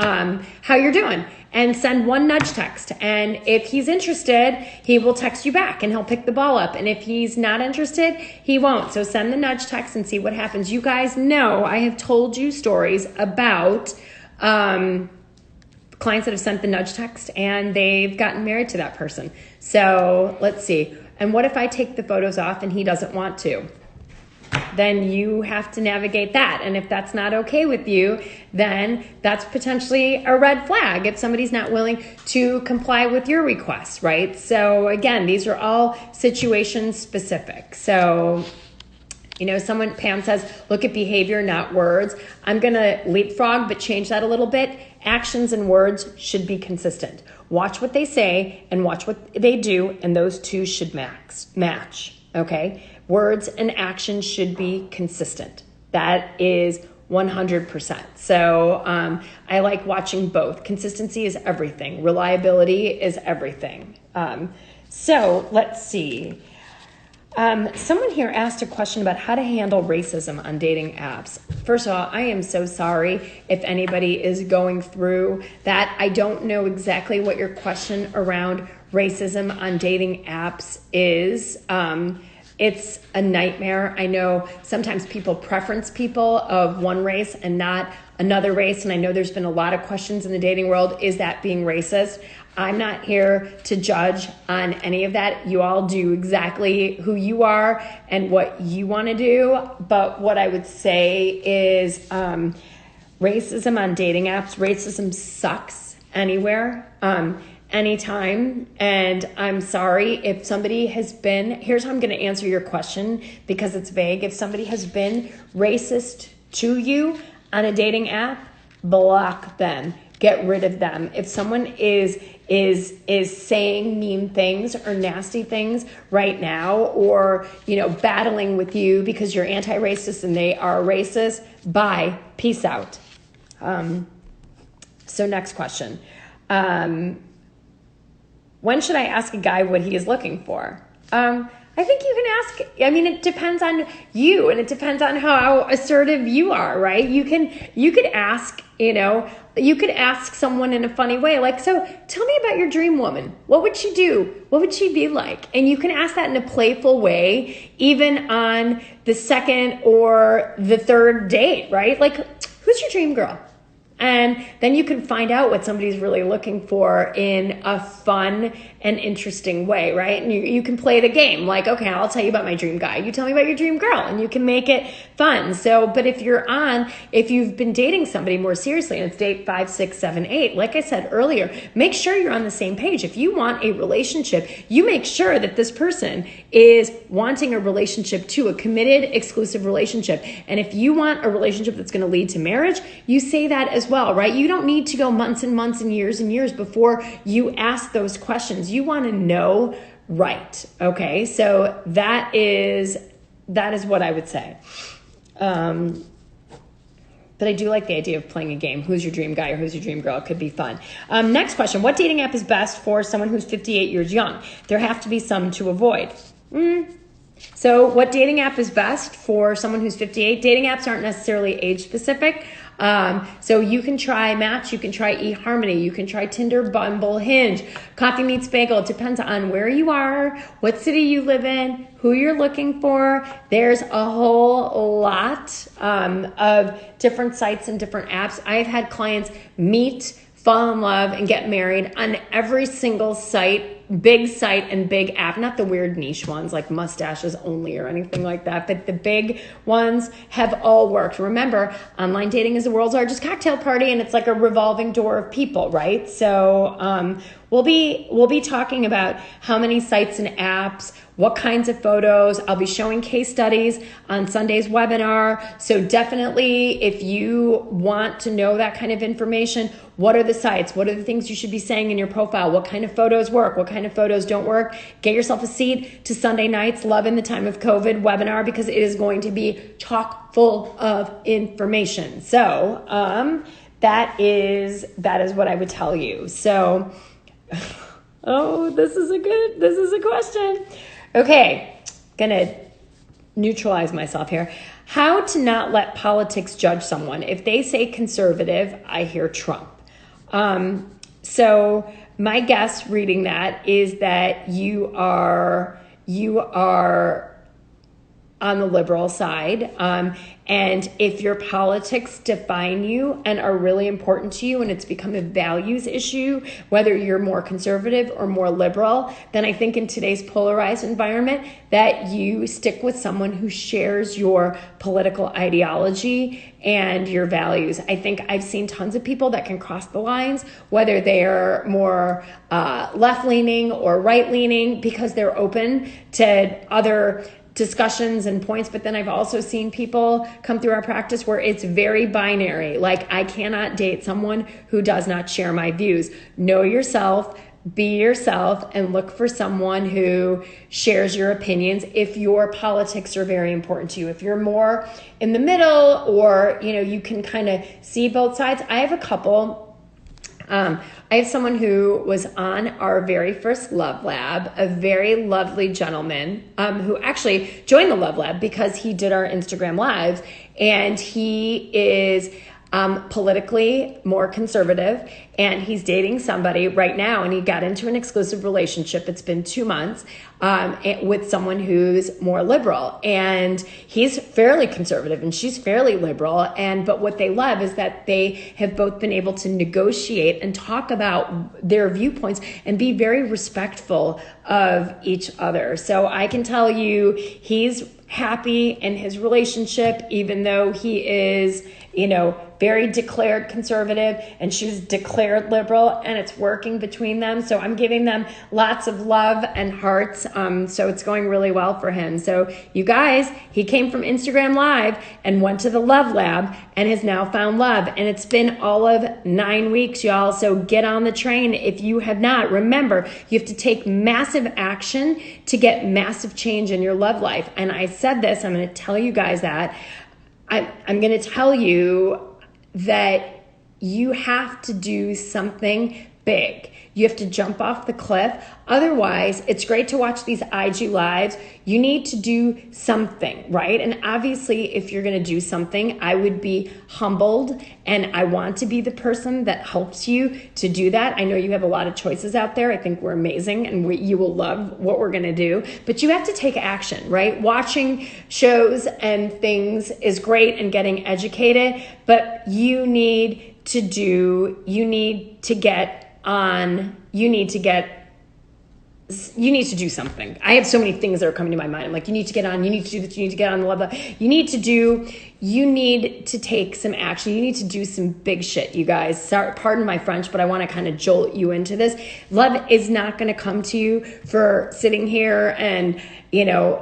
how you're doing and send one nudge text, and if he's interested he will text you back and he'll pick the ball up, and if he's not interested he won't. So send the nudge text and see what happens. You guys know I have told you stories about clients that have sent the nudge text and they've gotten married to that person. So let's see. And what if I take the photos off and he doesn't want to? Then you have to navigate that. And if that's not okay with you, then that's potentially a red flag if somebody's not willing to comply with your requests, right? So again, these are all situation specific. So, Pam says, look at behavior, not words. I'm going to leapfrog, but change that a little bit. Actions and words should be consistent. Watch what they say and watch what they do, and those two should match, okay? Words and actions should be consistent. That is 100%. So I like watching both. Consistency is everything. Reliability is everything. So let's see. Someone here asked a question about how to handle racism on dating apps. First of all, I am so sorry if anybody is going through that. I don't know exactly what your question around racism on dating apps is. It's a nightmare. I know sometimes people preference people of one race and not another race. And I know there's been a lot of questions in the dating world. Is that being racist? I'm not here to judge on any of that. You all do exactly who you are and what you want to do. But what I would say is racism on dating apps, racism sucks anywhere. Anytime. And I'm sorry if somebody has been, here's how I'm going to answer your question because it's vague. If somebody has been racist to you on a dating app, block them. Get rid of them. If someone is is saying mean things or nasty things right now, or, battling with you because you're anti-racist and they are racist, bye, peace out. So next question. When should I ask a guy what he is looking for? I think you can ask, it depends on you, and it depends on how assertive you are, right? You could ask, you could ask someone in a funny way, like, so tell me about your dream woman. What would she do? What would she be like? And you can ask that in a playful way, even on the second or the third date, right? Like, who's your dream girl? And then you can find out what somebody's really looking for in a fun and interesting way, right? And you can play the game. Like, okay, I'll tell you about my dream guy. You tell me about your dream girl, and you can make it fun. So, but if you've been dating somebody more seriously, and it's date 5, 6, 7, 8, like I said earlier, make sure you're on the same page. If you want a relationship, you make sure that this person is wanting a relationship too, a committed, exclusive relationship. And if you want a relationship that's going to lead to marriage, you say that as well, right? You don't need to go months and months and years before you ask those questions. You want to know, right? Okay, so that is what I would say. But I do like the idea of playing a game. Who's your dream guy or who's your dream girl? It could be fun. Next question. What dating app is best for someone who's 58 years young? There have to be some to avoid. So what dating app is best for someone who's 58? Dating apps aren't necessarily age specific. So you can try Match, you can try eHarmony, you can try Tinder, Bumble, Hinge, Coffee Meets Bagel. It depends on where you are, what city you live in, who you're looking for. There's a whole lot of different sites and different apps. I've had clients meet, fall in love, and get married on every single site, big site and big app, not the weird niche ones like Mustaches Only or anything like that, but the big ones have all worked. Remember, online dating is the world's largest cocktail party, and it's like a revolving door of people, right? So we'll be talking about how many sites and apps, what kinds of photos. I'll be showing case studies on Sunday's webinar. So definitely, if you want to know that kind of information, what are the sites? What are the things you should be saying in your profile? What kind of photos work? What kind of photos don't work? Get yourself a seat to Sunday night's Love in the Time of COVID webinar, because it is going to be chock full of information. So that is what I would tell you. So, this is a question. Okay, gonna neutralize myself here. How to not let politics judge someone. If they say conservative, I hear Trump. So my guess reading that is that you are on the liberal side. And if your politics define you and are really important to you, and it's become a values issue, whether you're more conservative or more liberal, then I think in today's polarized environment that you stick with someone who shares your political ideology and your values. I think I've seen tons of people that can cross the lines, whether they're more left-leaning or right-leaning, because they're open to other discussions and points. But then I've also seen people come through our practice where it's very binary. Like, I cannot date someone who does not share my views. Know yourself, be yourself, and look for someone who shares your opinions if your politics are very important to you. If you're more in the middle, or you can kind of see both sides. I have a couple. I have someone who was on our very first Love Lab, a very lovely gentleman who actually joined the Love Lab because he did our Instagram lives, and he is politically more conservative, and he's dating somebody right now, and he got into an exclusive relationship. It's been 2 months with someone who's more liberal, and he's fairly conservative and she's fairly liberal. But what they love is that they have both been able to negotiate and talk about their viewpoints and be very respectful of each other. So I can tell you he's happy in his relationship, even though he is, very declared conservative, and she was declared liberal, and it's working between them. So I'm giving them lots of love and hearts. So it's going really well for him. So you guys, he came from Instagram Live and went to the Love Lab and has now found love. And it's been all of 9 weeks, y'all. So get on the train if you have not. Remember, you have to take massive action to get massive change in your love life. And I said this, I'm going to tell you guys that. I'm going to tell you that you have to do something big. You have to jump off the cliff. Otherwise, it's great to watch these IG lives. You need to do something, right? And obviously, if you're going to do something, I would be humbled, and I want to be the person that helps you to do that. I know you have a lot of choices out there. I think we're amazing, and you will love what we're going to do. But you have to take action, right? Watching shows and things is great and getting educated, but you need to do something. I have so many things that are coming to my mind. I'm like, you need to get on, you need to do this, you need to get on the level. You need to take some action. You need to do some big shit, you guys. Sorry, pardon my French, but I want to kind of jolt you into this. Love is not going to come to you for sitting here and,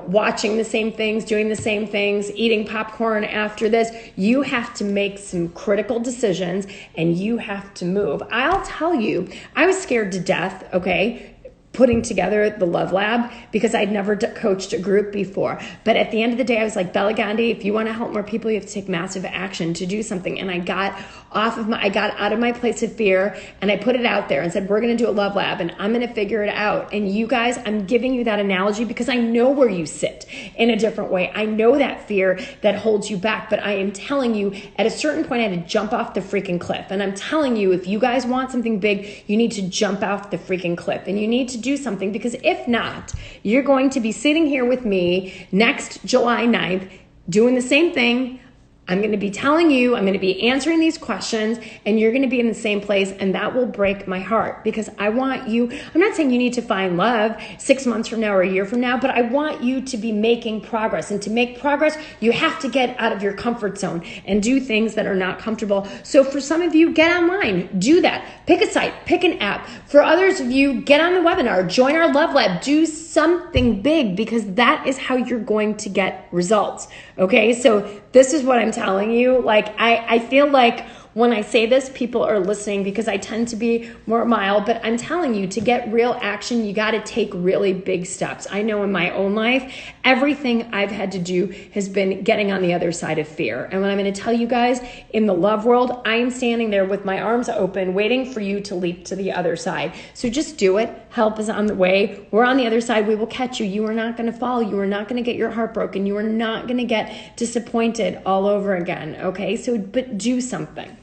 watching the same things, doing the same things, eating popcorn after this. You have to make some critical decisions and you have to move. I'll tell you, I was scared to death, okay, putting together the Love Lab because I'd never coached a group before. But at the end of the day, I was like, Bela, Gandhi, if you want to help more people, you have to take massive action to do something. And I got out of my place of fear and I put it out there and said, we're going to do a Love Lab and I'm going to figure it out. And you guys, I'm giving you that analogy because I know where you sit in a different way. I know that fear that holds you back, but I am telling you at a certain point, I had to jump off the freaking cliff. And I'm telling you, if you guys want something big, you need to jump off the freaking cliff and you need to do something, because if not, you're going to be sitting here with me next July 9th doing the same thing. I'm going to be telling you, I'm going to be answering these questions, and you're going to be in the same place, and that will break my heart because I want you, I'm not saying you need to find love 6 months from now or a year from now, but I want you to be making progress. And to make progress, you have to get out of your comfort zone and do things that are not comfortable. So for some of you, get online, do that. Pick a site, pick an app. For others of you, get on the webinar, join our Love Lab, do something big, because that is how you're going to get results. Okay, so this is what I'm telling you. Like, I feel like when I say this, people are listening because I tend to be more mild, but I'm telling you, to get real action, you got to take really big steps. I know in my own life, everything I've had to do has been getting on the other side of fear. And what I'm going to tell you guys, in the love world, I am standing there with my arms open, waiting for you to leap to the other side. So just do it. Help is on the way. We're on the other side. We will catch you. You are not going to fall. You are not going to get your heart broken. You are not going to get disappointed all over again. Okay. So, but do something.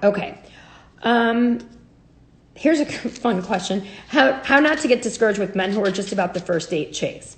Okay. Here's a fun question. How not to get discouraged with men who are just about the first date chase.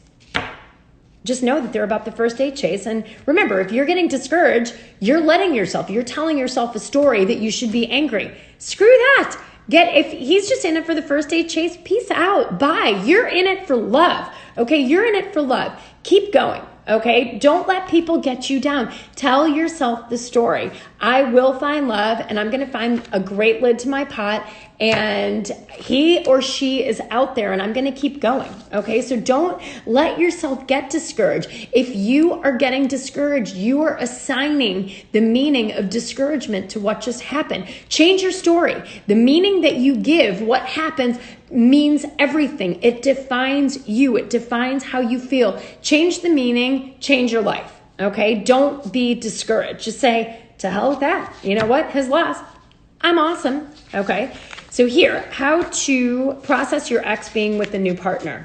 Just know that they're about the first date chase. And remember, if you're getting discouraged, you're telling yourself a story that you should be angry. Screw that. If he's just in it for the first date chase, peace out. Bye. You're in it for love. Okay. You're in it for love. Keep going. Okay, don't let people get you down. Tell yourself the story. I will find love, and I'm going to find a great lid to my pot, and he or she is out there, and I'm going to keep going. Okay, so don't let yourself get discouraged. If you are getting discouraged, you are assigning the meaning of discouragement to what just happened. Change your story. The meaning that you give what happens means everything. It defines you. It defines how you feel. Change the meaning, change your life. Okay? Don't be discouraged. Just say, to hell with that. You know what? His loss. I'm awesome. Okay? So here, how to process your ex being with a new partner.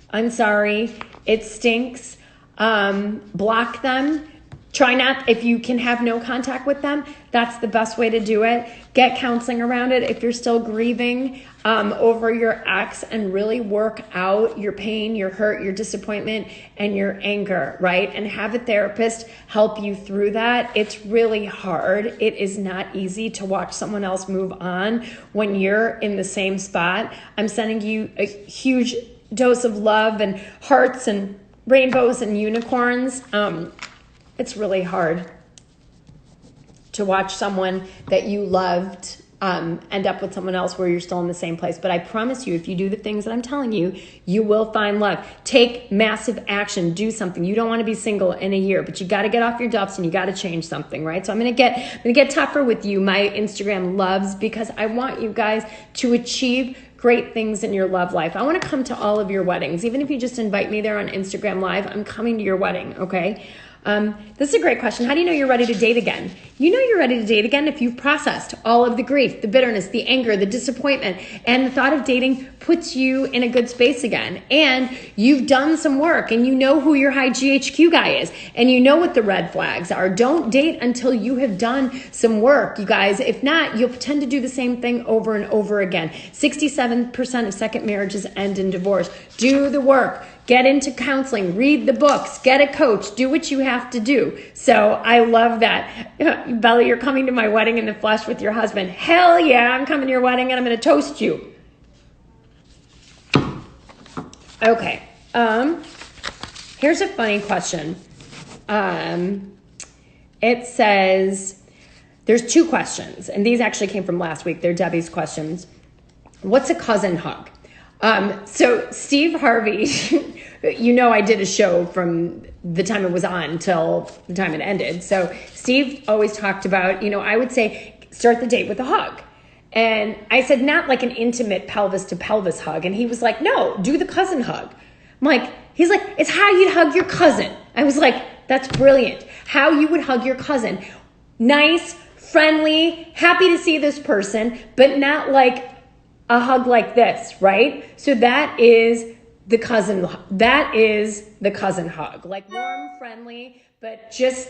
I'm sorry. It stinks. Block them. Try not, if you can have no contact with them, that's the best way to do it. Get counseling around it if you're still grieving over your ex, and really work out your pain, your hurt, your disappointment, and your anger, right? And have a therapist help you through that. It's really hard. It is not easy to watch someone else move on when you're in the same spot. I'm sending you a huge dose of love and hearts and rainbows and unicorns. It's really hard. to watch someone that you loved end up with someone else where you're still in the same place. But I promise you, if you do the things that I'm telling you, you will find love. Take massive action. Do something. You don't want to be single in a year, but you got to get off your duffs and you got to change something, right? So I'm going to get tougher with you, my Instagram loves, because I want you guys to achieve great things in your love life. I want to come to all of your weddings. Even if you just invite me there on Instagram Live, I'm coming to your wedding, okay? This is a great question. How do you know you're ready to date again? You know you're ready to date again if you've processed all of the grief, the bitterness, the anger, the disappointment, and the thought of dating puts you in a good space again. And you've done some work and you know who your high GHQ guy is and you know what the red flags are. Don't date until you have done some work, you guys. If not, you'll tend to do the same thing over and over again. 67% of second marriages end in divorce. Do the work. Get into counseling, read the books, get a coach, do what you have to do. So I love that. Bella, you're coming to my wedding in the flesh with your husband. Hell yeah, I'm coming to your wedding and I'm going to toast you. Okay. Here's a funny question. It says, there's two questions, and these actually came from last week. They're Debbie's questions. What's a cousin hug? So Steve Harvey, I did a show from the time it was on till the time it ended. So Steve always talked about, I would say, start the date with a hug. And I said, not like an intimate pelvis to pelvis hug. And he was like, no, do the cousin hug. He's like, it's how you'd hug your cousin. I was like, that's brilliant. How you would hug your cousin. Nice, friendly, happy to see this person, but not like a hug like this, right? So that is the cousin hug. Like warm, friendly, but just,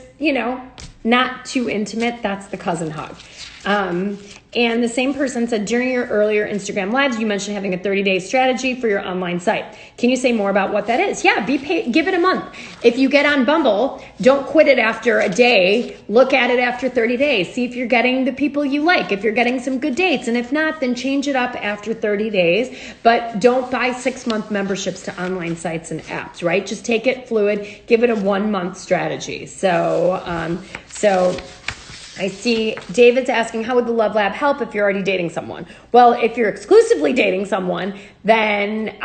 not too intimate. That's the cousin hug. And the same person said, during your earlier Instagram lives, you mentioned having a 30-day strategy for your online site. Can you say more about what that is? Yeah, give it a month. If you get on Bumble, don't quit it after a day. Look at it after 30 days. See if you're getting the people you like, if you're getting some good dates. And if not, then change it up after 30 days. But don't buy 6-month memberships to online sites and apps, right? Just take it fluid. Give it a 1-month strategy. So I see David's asking, how would the Love Lab help if you're already dating someone? Well, if you're exclusively dating someone, then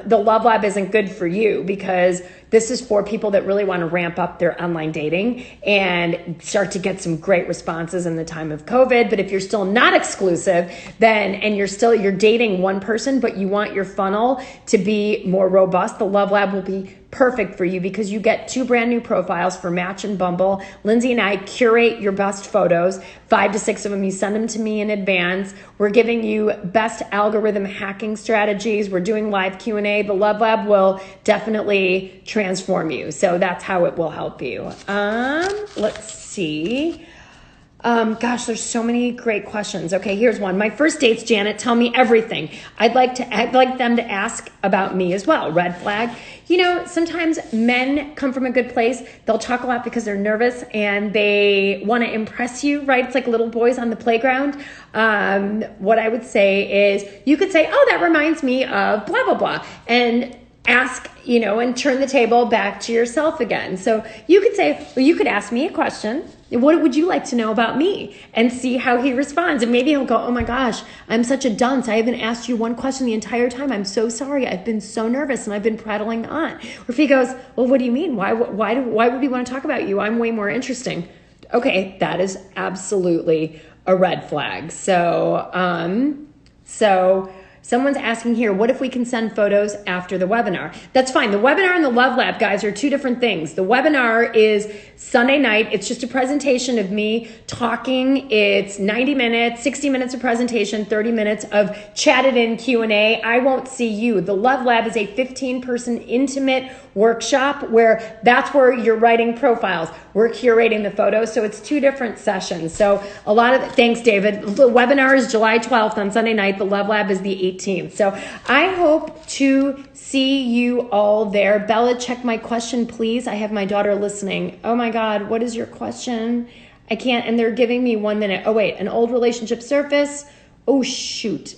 the Love Lab isn't good for you, because this is for people that really want to ramp up their online dating and start to get some great responses in the time of COVID. But if you're still not exclusive, and you're dating one person, but you want your funnel to be more robust, the Love Lab will be perfect for you, because you get 2 brand new profiles for Match and Bumble. Lindsay and I curate your best photos, 5 to 6 of them. You send them to me in advance. We're giving you best algorithm hacking strategies. We're doing live Q&A. The Love Lab will definitely transform you. So that's how it will help you. Let's see. Gosh, there's so many great questions. Okay, here's one. My first dates, Janet, tell me everything. I'd like them to ask about me as well. Red flag. Sometimes men come from a good place. They'll talk a lot because they're nervous and they want to impress you, right? It's like little boys on the playground. What I would say is you could say, oh, that reminds me of blah, blah, blah. And ask, and turn the table back to yourself again. So you could say, well, you could ask me a question. What would you like to know about me? And see how he responds. And maybe he'll go, oh my gosh, I'm such a dunce. I haven't asked you one question the entire time. I'm so sorry. I've been so nervous and I've been prattling on. Or if he goes, well, what do you mean? Why would we want to talk about you? I'm way more interesting. Okay, that is absolutely a red flag. So someone's asking here, what if we can send photos after the webinar? That's fine. The webinar and the Love Lab, guys, are 2 different things. The webinar is Sunday night. It's just a presentation of me talking. It's 90 minutes, 60 minutes of presentation, 30 minutes of chatted in Q&A. I won't see you. The Love Lab is a 15-person intimate workshop where that's where you're writing profiles. We're curating the photos. So it's 2 different sessions. So thanks, David. The webinar is July 12th on Sunday night. The Love Lab is the 18th. So I hope to see you all there. Bella, check my question, please. I have my daughter listening. Oh my God, what is your question? I can't, and they're giving me 1 minute. Oh wait, an old relationship surface. Oh shoot.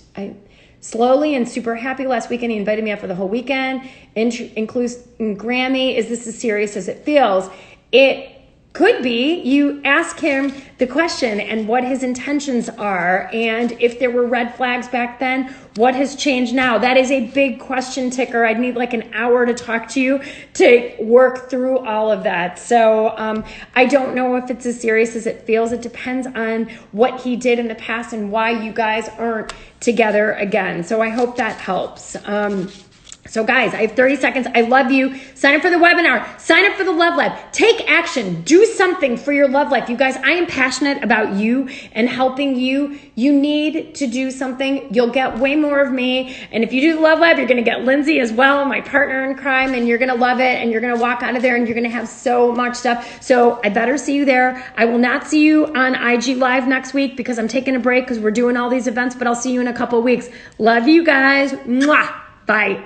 Slowly and super happy. Last weekend, he invited me out for the whole weekend. Includes Grammy. Is this as serious as it feels? It could be you ask him the question and what his intentions are, and if there were red flags back then, what has changed now? That is a big question ticker. I'd need like an hour to talk to you to work through all of that. So I don't know if it's as serious as it feels. It depends on what he did in the past and why you guys aren't together again. So I hope that helps. So guys, I have 30 seconds. I love you. Sign up for the webinar. Sign up for the Love Lab. Take action. Do something for your love life. You guys, I am passionate about you and helping you. You need to do something. You'll get way more of me. And if you do the Love Lab, you're going to get Lindsay as well, my partner in crime, and you're going to love it. And you're going to walk out of there and you're going to have so much stuff. So I better see you there. I will not see you on IG Live next week because I'm taking a break because we're doing all these events, but I'll see you in a couple of weeks. Love you guys. Mwah. Bye.